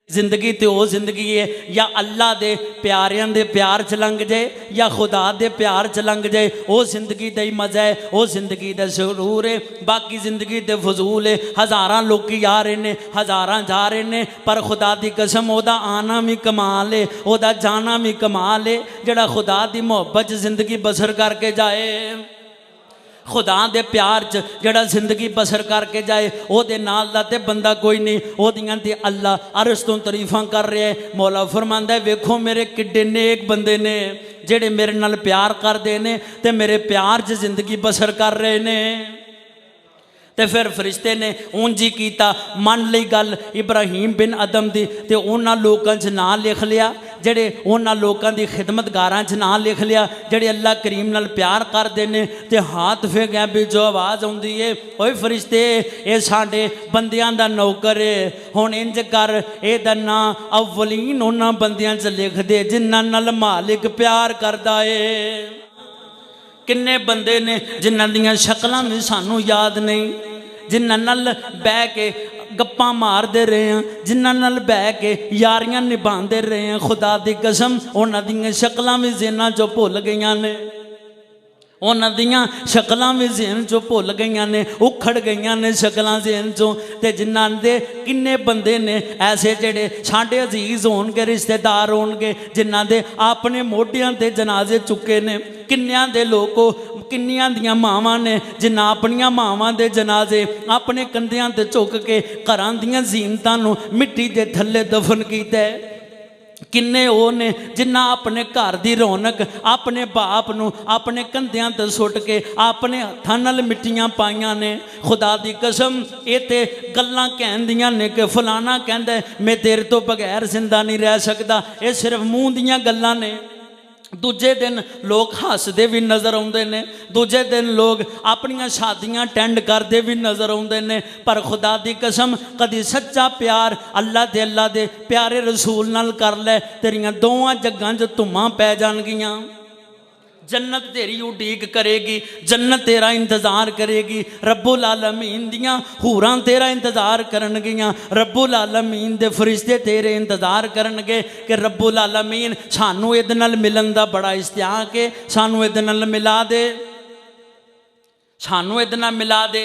जिंदगी तो वह जिंदगी है या अल्लाह दे प्यारियां दे प्यार च लंघ जाए या खुदा दे प्यार च लंघ जाए, वह जिंदगी का ही मज़ा है, वह जिंदगी का सुरूर है। बाकी जिंदगी तो फजूल है। हज़ारां लोग आ रहे हैं, हज़ारां जा रहे हैं, पर खुदा की कसम ओदा आना भी कमाल है, ओदा जाना भी कमाल है। जिहड़ा खुदा की मुहब्बत जिंदगी बसर करके जाए, खुदा दे प्यार च जड़ा जिंदगी बसर करके जाए, ओदे नाल दा ते बंदा कोई नहीं। ओदियां ते अल्लाह अरश तो तारीफां कर रहा है। मौला फरमांदा है, वेखो मेरे किड्डे नेक बंदे ने जेड़े मेरे नाल प्यार करते हैं ते मेरे प्यार च जिंदगी बसर कर रहे हैं। तो फिर फरिश्ते ने उंज ही किया, मन ली गल इब्राहिम बिन अदम की, तो उन्होंने लोगों च नाम लिख लिया, जेडे उन्होंने लोगों की खिदमतगारां च नाम लिख लिया जेडे अल्लाह करीम नाल प्यार करते हैं। तो हाथ फेंकिया भी जो आवाज़ आती है, ओए फरिश्ते ये साडे बंदियां दा नौकर है, हुण इंज कर इहदा नाम अव्वलीन उन्हां बंदियां च लिख दे जिन्हां नाल मालिक प्यार करदा है। किन्ने बंदे ने जिन्हां दियां शक्लां भी सानू याद नहीं, जिन्हां नाल बह के गप्पां मारते रहे हैं, जिन्हां नाल बह के यारियां निभाते रहे हैं। खुदा दी कसम उन्हां दियां शक्लां भी ज़हनां चों भुल गईयां ने, उन्हां दियां शक्लां भी ज़हन चों भुल गईयां ने, उखड़ गईयां ने शक्लां ज़हन चों। ते जिन्हां दे किन्ने बंदे ने ऐसे जेडे साडे अजीज होणगे, रिश्तेदार होणगे, जिन्हां दे अपने मोढियां ते जनाजे चुके ने। किन्नियां दे लोगो किन्नियां दियां मावां ने जिन्हां अपनियां मावां दे जनाजे अपने कंधियां ते चुक के घरां दियां जीनतां नूं मिट्टी दे थल्ले दफन कीता है। किन्ने वो ने जिन्हां अपने घर की रौनक अपने बाप नूं अपने कंधियां ते सुट के अपने हत्थां नाल मिट्टियां पाईयां ने। खुदा दी कसम ये ते गल्लां कहंदियां ने कि फलाना कहंदा मैं तेरे तो बगैर जिंदा नहीं रह सकता, ये सिर्फ मूँह दियां गल्लां ने। दूजे दिन लोग हसते भी नज़र आते हैं, दूजे दिन लोग अपनियां शादियां अटेंड करते भी नज़र आते हैं, पर खुदा दी कसम कदी सच्चा प्यार अल्लाह ते अल्लाह दे प्यारे रसूल नाल कर लै, तेरियां दोवां जग्गां च धुम्मां पै जाणगियां। जन्नत तेरी उडीक करेगी, जन्नत तेरा इंतज़ार करेगी, रब्बुल आलमीन दियां हूरां तेरा इंतज़ार करनगियां, रब्बुल आलमीन दे फरिश्ते तेरे इंतज़ार करनगे कि रब्बुल आलमीन सानू इहदे नाल मिलन दा बड़ा इश्तियाक है, सानू इहदे नाल मिला दे, सानू इहदे नाल मिला दे।